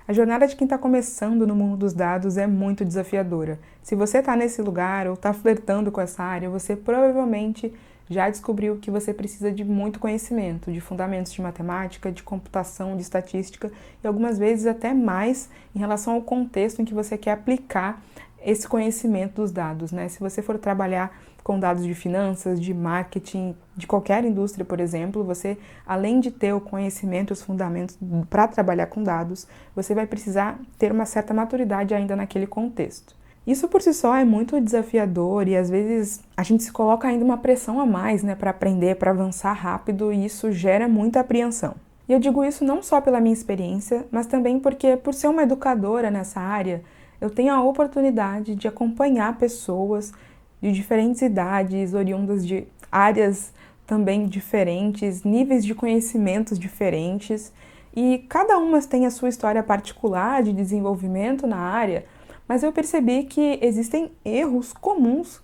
A jornada de quem está começando no mundo dos dados é muito desafiadora. Se você está nesse lugar ou está flertando com essa área, você provavelmente já descobriu que você precisa de muito conhecimento, de fundamentos de matemática, de computação, de estatística e algumas vezes até mais em relação ao contexto em que você quer aplicar esse conhecimento dos dados, né? Se você for trabalhar com dados de finanças, de marketing, de qualquer indústria, por exemplo, você, além de ter o conhecimento e os fundamentos para trabalhar com dados, você vai precisar ter uma certa maturidade ainda naquele contexto. Isso por si só é muito desafiador e às vezes a gente se coloca ainda uma pressão a mais, né, para aprender, para avançar rápido e isso gera muita apreensão. E eu digo isso não só pela minha experiência, mas também porque, por ser uma educadora nessa área, eu tenho a oportunidade de acompanhar pessoas de diferentes idades, oriundas de áreas também diferentes, níveis de conhecimentos diferentes, e cada uma tem a sua história particular de desenvolvimento na área, mas eu percebi que existem erros comuns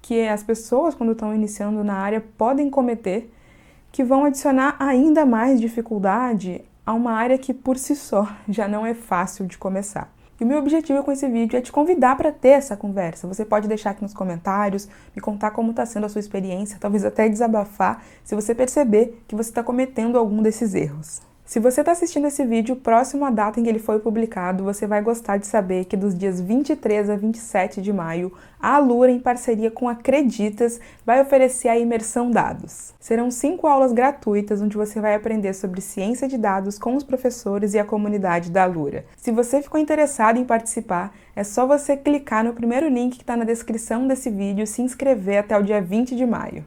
que as pessoas, quando estão iniciando na área, podem cometer, que vão adicionar ainda mais dificuldade a uma área que por si só já não é fácil de começar. E o meu objetivo com esse vídeo é te convidar para ter essa conversa. Você pode deixar aqui nos comentários, me contar como está sendo a sua experiência, talvez até desabafar se você perceber que você está cometendo algum desses erros. Se você está assistindo esse vídeo próximo à data em que ele foi publicado, você vai gostar de saber que dos dias 23 a 27 de maio, a Alura, em parceria com a Acreditas, vai oferecer a Imersão Dados. Serão 5 aulas gratuitas onde você vai aprender sobre ciência de dados com os professores e a comunidade da Alura. Se você ficou interessado em participar, é só você clicar no primeiro link que está na descrição desse vídeo e se inscrever até o dia 20 de maio.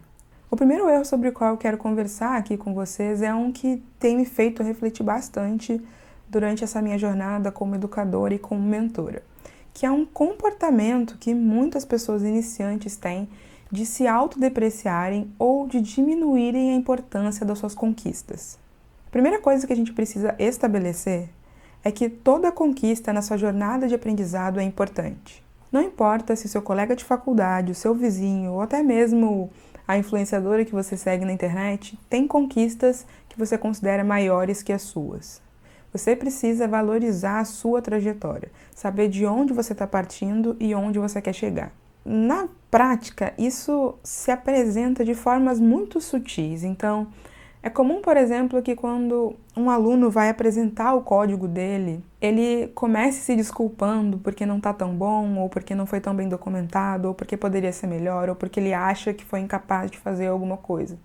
O primeiro erro sobre o qual eu quero conversar aqui com vocês é um que tem me feito refletir bastante durante essa minha jornada como educadora e como mentora, que é um comportamento que muitas pessoas iniciantes têm de se autodepreciarem ou de diminuírem a importância das suas conquistas. A primeira coisa que a gente precisa estabelecer é que toda conquista na sua jornada de aprendizado é importante. Não importa se seu colega de faculdade, o seu vizinho ou até mesmo a influenciadora que você segue na internet tem conquistas que você considera maiores que as suas. Você precisa valorizar a sua trajetória, saber de onde você está partindo e onde você quer chegar. Na prática, isso se apresenta de formas muito sutis. Então, é comum, por exemplo, que quando um aluno vai apresentar o código dele, ele comece se desculpando porque não está tão bom, ou porque não foi tão bem documentado, ou porque poderia ser melhor, ou porque ele acha que foi incapaz de fazer alguma coisa.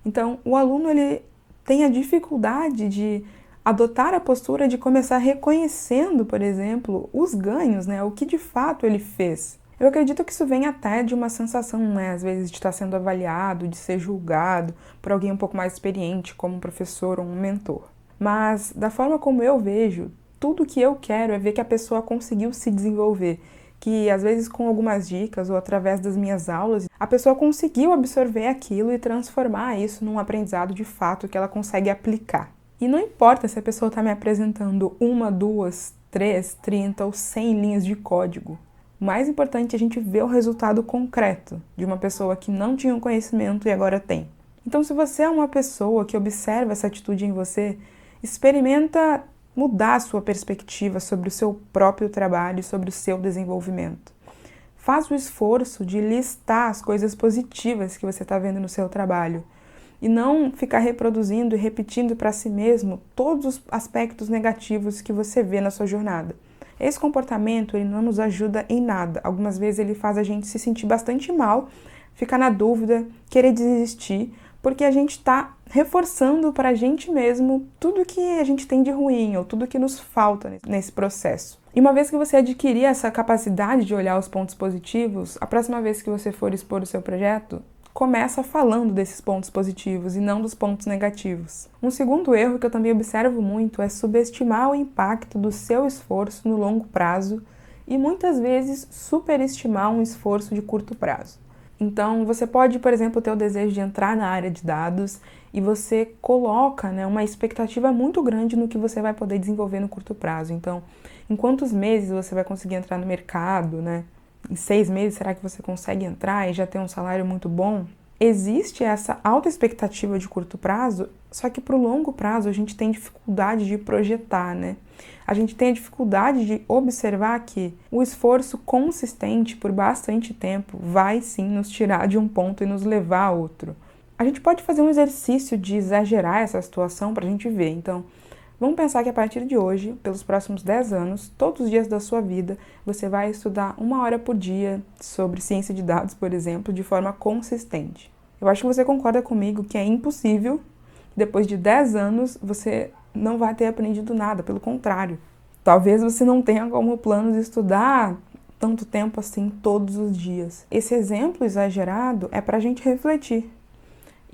Então, o aluno ele tem a dificuldade de adotar a postura de começar reconhecendo, por exemplo, os ganhos, né, o que de fato ele fez. Eu acredito que isso vem até de uma sensação, né, às vezes, de estar sendo avaliado, de ser julgado por alguém um pouco mais experiente, como um professor ou um mentor. Mas, da forma como eu vejo, tudo que eu quero é ver que a pessoa conseguiu se desenvolver, que às vezes com algumas dicas ou através das minhas aulas, a pessoa conseguiu absorver aquilo e transformar isso num aprendizado de fato que ela consegue aplicar. E não importa se a pessoa está me apresentando 1, 2, 3, 30 ou 100 linhas de código. O mais importante é a gente ver o resultado concreto de uma pessoa que não tinha um conhecimento e agora tem. Então, se você é uma pessoa que observa essa atitude em você, experimenta mudar a sua perspectiva sobre o seu próprio trabalho e sobre o seu desenvolvimento. Faz o esforço de listar as coisas positivas que você está vendo no seu trabalho e não ficar reproduzindo e repetindo para si mesmo todos os aspectos negativos que você vê na sua jornada. Esse comportamento ele não nos ajuda em nada. Algumas vezes ele faz a gente se sentir bastante mal, ficar na dúvida, querer desistir, porque a gente está reforçando para a gente mesmo tudo que a gente tem de ruim ou tudo que nos falta nesse processo. E uma vez que você adquirir essa capacidade de olhar os pontos positivos, a próxima vez que você for expor o seu projeto, começa falando desses pontos positivos e não dos pontos negativos. Um segundo erro que eu também observo muito é subestimar o impacto do seu esforço no longo prazo e muitas vezes superestimar um esforço de curto prazo. Então, você pode, por exemplo, ter o desejo de entrar na área de dados e você coloca, né, uma expectativa muito grande no que você vai poder desenvolver no curto prazo. Então, em quantos meses você vai conseguir entrar no mercado, né? Em 6 meses, será que você consegue entrar e já ter um salário muito bom? existe essa alta expectativa de curto prazo, só que para o longo prazo a gente tem dificuldade de projetar, né? A gente tem a dificuldade de observar que o esforço consistente por bastante tempo vai sim nos tirar de um ponto e nos levar a outro. A gente pode fazer um exercício de exagerar essa situação para a gente ver. Então, vamos pensar que a partir de hoje, pelos próximos 10 anos, todos os dias da sua vida, você vai estudar 1 hora por dia sobre ciência de dados, por exemplo, de forma consistente. Eu acho que você concorda comigo que é impossível, depois de 10 anos, você não vai ter aprendido nada, pelo contrário. Talvez você não tenha como plano de estudar tanto tempo assim todos os dias. Esse exemplo exagerado é para a gente refletir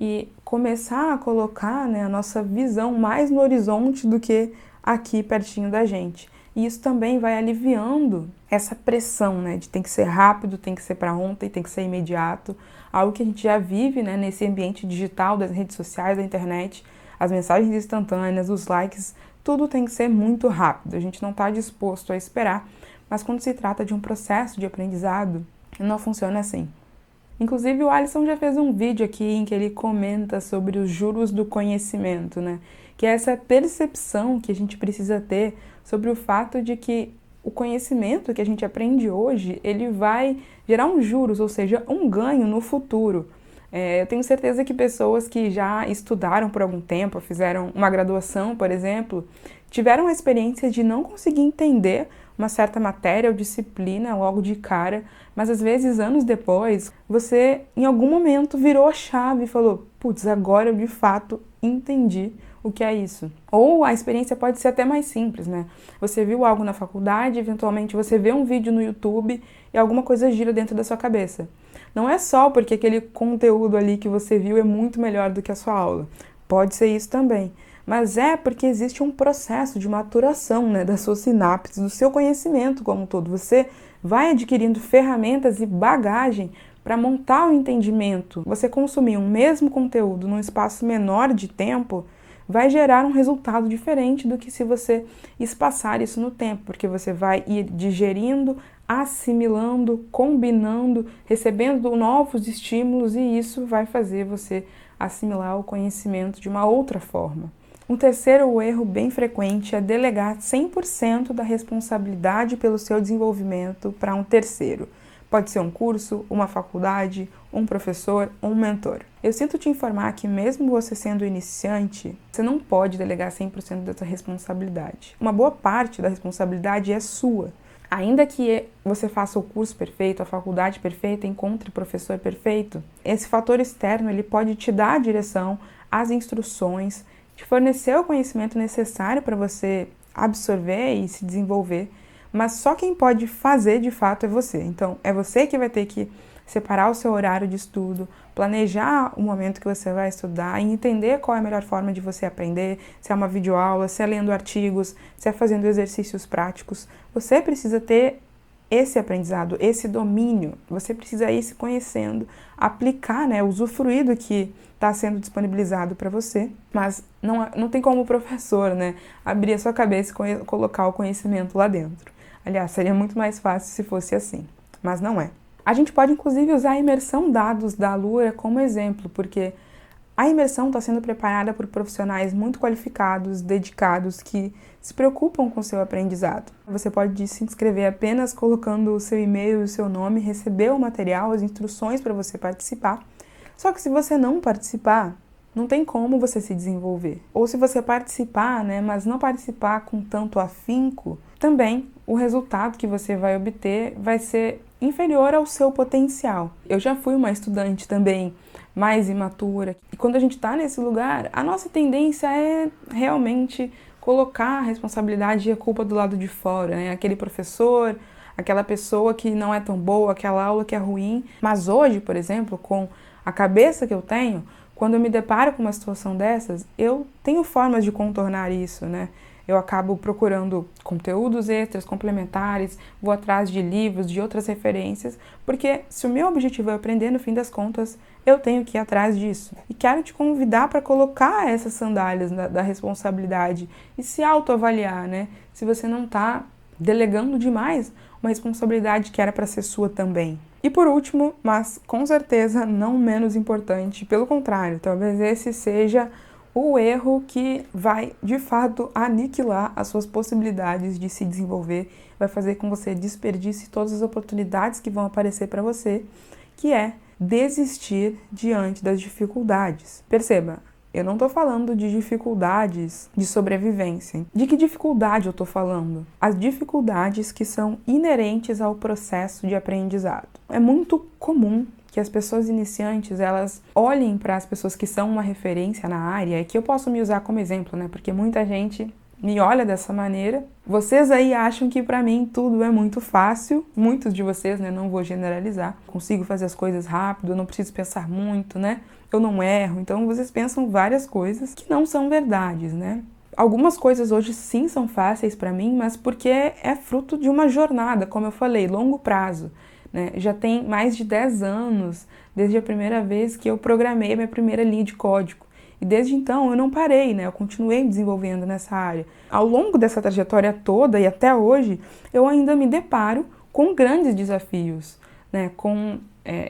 e começar a colocar, né, a nossa visão mais no horizonte do que aqui pertinho da gente. E isso também vai aliviando essa pressão, né, de tem que ser rápido, tem que ser para ontem, tem que ser imediato, algo que a gente já vive, né, nesse ambiente digital das redes sociais, da internet, as mensagens instantâneas, os likes, tudo tem que ser muito rápido. A gente não está disposto a esperar, mas quando se trata de um processo de aprendizado, não funciona assim. Inclusive, o Alisson já fez um vídeo aqui em que ele comenta sobre os juros do conhecimento, né? Que é essa percepção que a gente precisa ter sobre o fato de que o conhecimento que a gente aprende hoje, ele vai gerar uns juros, ou seja, um ganho no futuro. Eu tenho certeza que pessoas que já estudaram por algum tempo, fizeram uma graduação, por exemplo, tiveram a experiência de não conseguir entender uma certa matéria ou disciplina logo de cara, mas às vezes, anos depois, você em algum momento virou a chave e falou: putz, agora eu de fato entendi o que é isso. Ou a experiência pode ser até mais simples, né? Você viu algo na faculdade, eventualmente você vê um vídeo no YouTube e alguma coisa gira dentro da sua cabeça. Não é só porque aquele conteúdo ali que você viu é muito melhor do que a sua aula. Pode ser isso também. Mas é porque existe um processo de maturação, né, das suas sinapses, do seu conhecimento como um todo. Você vai adquirindo ferramentas e bagagem para montar o entendimento. Você consumir um mesmo conteúdo num espaço menor de tempo vai gerar um resultado diferente do que se você espaçar isso no tempo, porque você vai ir digerindo, assimilando, combinando, recebendo novos estímulos, e isso vai fazer você assimilar o conhecimento de uma outra forma. Um terceiro erro bem frequente é delegar 100% da responsabilidade pelo seu desenvolvimento para um terceiro. Pode ser um curso, uma faculdade, um professor ou um mentor. Eu sinto te informar que mesmo você sendo iniciante, você não pode delegar 100% dessa responsabilidade. Uma boa parte da responsabilidade é sua. Ainda que você faça o curso perfeito, a faculdade perfeita, encontre o professor perfeito, esse fator externo ele pode te dar a direção, as instruções, te fornecer o conhecimento necessário para você absorver e se desenvolver, mas só quem pode fazer de fato é você. Então, é você que vai ter que separar o seu horário de estudo, planejar o momento que você vai estudar e entender qual é a melhor forma de você aprender, se é uma videoaula, se é lendo artigos, se é fazendo exercícios práticos. Você precisa ter esse aprendizado, esse domínio, você precisa ir se conhecendo, aplicar, né, usufruir do que está sendo disponibilizado para você, mas não tem como o professor, né, abrir a sua cabeça e colocar o conhecimento lá dentro. Aliás, seria muito mais fácil se fosse assim, mas não é. A gente pode, inclusive, usar a imersão dados da Alura como exemplo, porque a imersão está sendo preparada por profissionais muito qualificados, dedicados, que se preocupam com o seu aprendizado. Você pode se inscrever apenas colocando o seu e-mail e o seu nome, receber o material, as instruções para você participar. Só que se você não participar, não tem como você se desenvolver. Ou se você participar, né, mas não participar com tanto afinco, também o resultado que você vai obter vai ser inferior ao seu potencial. Eu já fui uma estudante também mais imatura, e quando a gente está nesse lugar, a nossa tendência é realmente colocar a responsabilidade e a culpa do lado de fora, né? Aquele professor, aquela pessoa que não é tão boa, aquela aula que é ruim. Mas hoje, por exemplo, com a cabeça que eu tenho, quando eu me deparo com uma situação dessas, eu tenho formas de contornar isso, né? Eu acabo procurando conteúdos extras, complementares, vou atrás de livros, de outras referências, porque se o meu objetivo é aprender, no fim das contas, eu tenho que ir atrás disso. E quero te convidar para colocar essas sandálias da responsabilidade e se autoavaliar, né? Se você não está delegando demais uma responsabilidade que era para ser sua também. E por último, mas com certeza não menos importante, pelo contrário, talvez esse seja o erro que vai, de fato, aniquilar as suas possibilidades de se desenvolver, vai fazer com que você desperdice todas as oportunidades que vão aparecer para você, que é desistir diante das dificuldades. Perceba, eu não estou falando de dificuldades de sobrevivência. De que dificuldade eu estou falando? As dificuldades que são inerentes ao processo de aprendizado. É muito comum que as pessoas iniciantes, elas olhem para as pessoas que são uma referência na área, e que eu posso me usar como exemplo, né? Porque muita gente me olha dessa maneira. Vocês aí acham que para mim tudo é muito fácil. Muitos de vocês, né? Não vou generalizar. Consigo fazer as coisas rápido, não preciso pensar muito, né? Eu não erro. Então vocês pensam várias coisas que não são verdades, né? Algumas coisas hoje sim são fáceis para mim, mas porque é fruto de uma jornada, como eu falei, longo prazo. Né? Já tem mais de 10 anos desde a primeira vez que eu programei a minha primeira linha de código. E desde então eu não parei, né? Eu continuei me desenvolvendo nessa área. Ao longo dessa trajetória toda e até hoje, eu ainda me deparo com grandes desafios, né? Com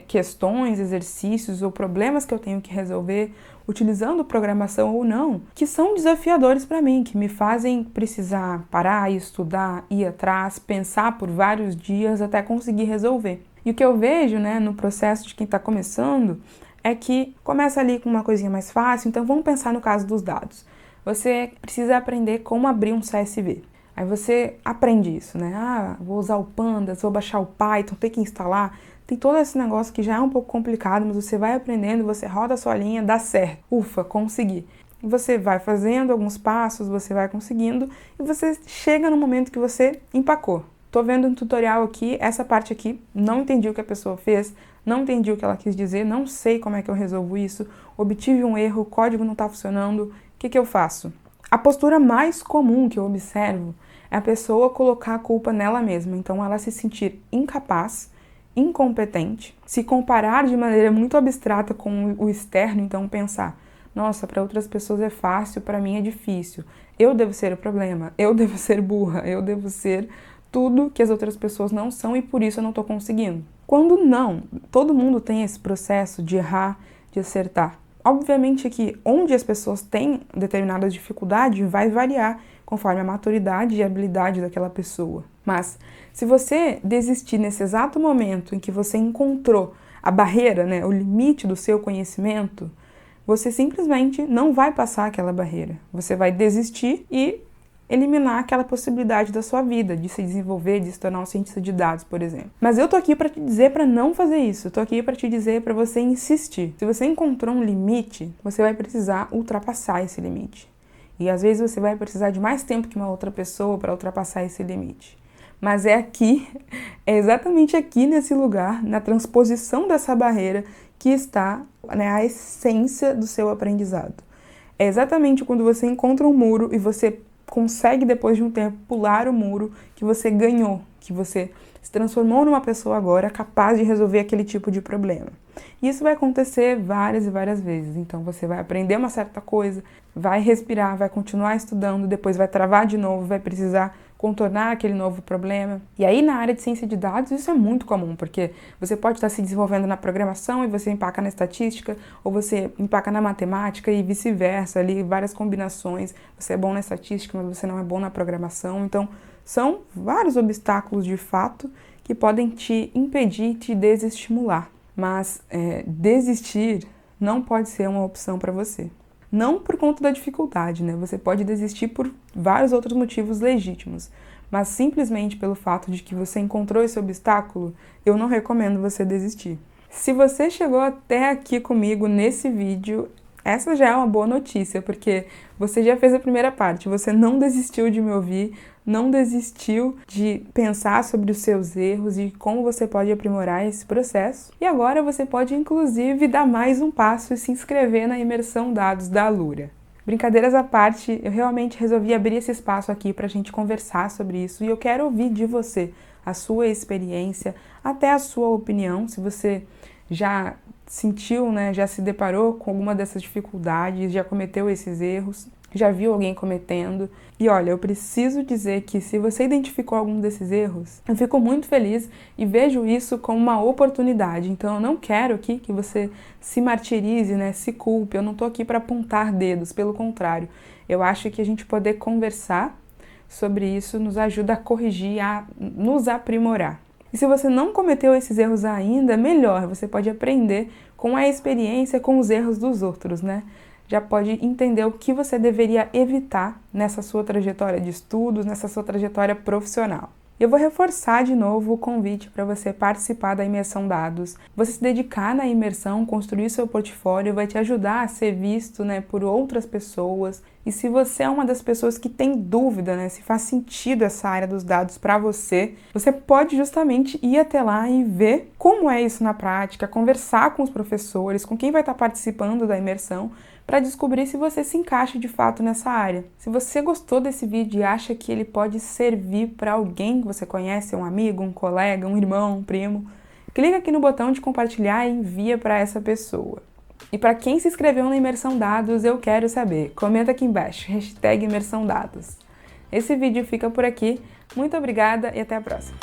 questões, exercícios ou problemas que eu tenho que resolver, utilizando programação ou não, que são desafiadores para mim, que me fazem precisar parar, estudar, ir atrás, pensar por vários dias até conseguir resolver. E o que eu vejo, né, no processo de quem está começando é que começa ali com uma coisinha mais fácil. Então vamos pensar no caso dos dados. Você precisa aprender como abrir um CSV. Aí você aprende isso, né? Ah, vou usar o Pandas, vou baixar o Python, tem que instalar. Tem todo esse negócio que já é um pouco complicado, mas você vai aprendendo, você roda a sua linha, dá certo. Ufa, consegui. E você vai fazendo alguns passos, você vai conseguindo e você chega no momento que você empacou. Tô vendo um tutorial aqui, essa parte aqui, não entendi o que a pessoa fez, não entendi o que ela quis dizer, não sei como é que eu resolvo isso, obtive um erro, o código não está funcionando, o que eu faço? A postura mais comum que eu observo é a pessoa colocar a culpa nela mesma, então ela se sentir incapaz, incompetente, se comparar de maneira muito abstrata com o externo, então pensar, nossa, para outras pessoas é fácil, para mim é difícil, eu devo ser o problema, eu devo ser burra, eu devo ser tudo que as outras pessoas não são e por isso eu não estou conseguindo. Quando não, todo mundo tem esse processo de errar, de acertar. Obviamente que onde as pessoas têm determinadas dificuldades vai variar conforme a maturidade e a habilidade daquela pessoa. Mas se você desistir nesse exato momento em que você encontrou a barreira, né, o limite do seu conhecimento, você simplesmente não vai passar aquela barreira. Você vai desistir e eliminar aquela possibilidade da sua vida, de se desenvolver, de se tornar um cientista de dados, por exemplo. Mas eu tô aqui para te dizer para não fazer isso, eu tô aqui para te dizer para você insistir. Se você encontrou um limite, você vai precisar ultrapassar esse limite. E às vezes você vai precisar de mais tempo que uma outra pessoa para ultrapassar esse limite. Mas é aqui, é exatamente aqui nesse lugar, na transposição dessa barreira, que está, né, a essência do seu aprendizado. É exatamente quando você encontra um muro e você consegue, depois de um tempo, pular o muro, que você ganhou, que você se transformou numa pessoa agora capaz de resolver aquele tipo de problema. E isso vai acontecer várias e várias vezes. Então você vai aprender uma certa coisa, vai respirar, vai continuar estudando, depois vai travar de novo, vai precisar contornar aquele novo problema. E aí na área de ciência de dados isso é muito comum, porque você pode estar se desenvolvendo na programação e você empaca na estatística, ou você empaca na matemática e vice-versa, ali várias combinações. Você é bom na estatística, mas você não é bom na programação. Então são vários obstáculos de fato que podem te impedir, te desestimular. Mas desistir não pode ser uma opção para você. Não por conta da dificuldade, né? Você pode desistir por vários outros motivos legítimos, mas simplesmente pelo fato de que você encontrou esse obstáculo, eu não recomendo você desistir. Se você chegou até aqui comigo nesse vídeo, essa já é uma boa notícia, porque você já fez a primeira parte, você não desistiu de me ouvir, não desistiu de pensar sobre os seus erros e como você pode aprimorar esse processo. E agora você pode, inclusive, dar mais um passo e se inscrever na imersão Dados da Alura. Brincadeiras à parte, eu realmente resolvi abrir esse espaço aqui para a gente conversar sobre isso e eu quero ouvir de você a sua experiência, até a sua opinião, se você já sentiu, né, já se deparou com alguma dessas dificuldades, já cometeu esses erros. já viu alguém cometendo. E olha, eu preciso dizer que se você identificou algum desses erros, eu fico muito feliz e vejo isso como uma oportunidade. Então eu não quero aqui que você se martirize, né, se culpe. Eu não tô aqui para apontar dedos, pelo contrário. Eu acho que a gente poder conversar sobre isso nos ajuda a corrigir, a nos aprimorar. E se você não cometeu esses erros ainda, melhor, você pode aprender com a experiência, com os erros dos outros, né? Já pode entender o que você deveria evitar nessa sua trajetória de estudos, nessa sua trajetória profissional. Eu vou reforçar de novo o convite para você participar da imersão dados. Você se dedicar na imersão, construir seu portfólio, vai te ajudar a ser visto, né, por outras pessoas. E se você é uma das pessoas que tem dúvida, né, se faz sentido essa área dos dados para você, você pode justamente ir até lá e ver como é isso na prática, conversar com os professores, com quem vai estar participando da imersão, para descobrir se você se encaixa de fato nessa área. Se você gostou desse vídeo e acha que ele pode servir para alguém que você conhece, um amigo, um colega, um irmão, um primo, clica aqui no botão de compartilhar e envia para essa pessoa. E para quem se inscreveu na Imersão Dados, eu quero saber. Comenta aqui embaixo, #ImersãoDados. Esse vídeo fica por aqui. Muito obrigada e até a próxima.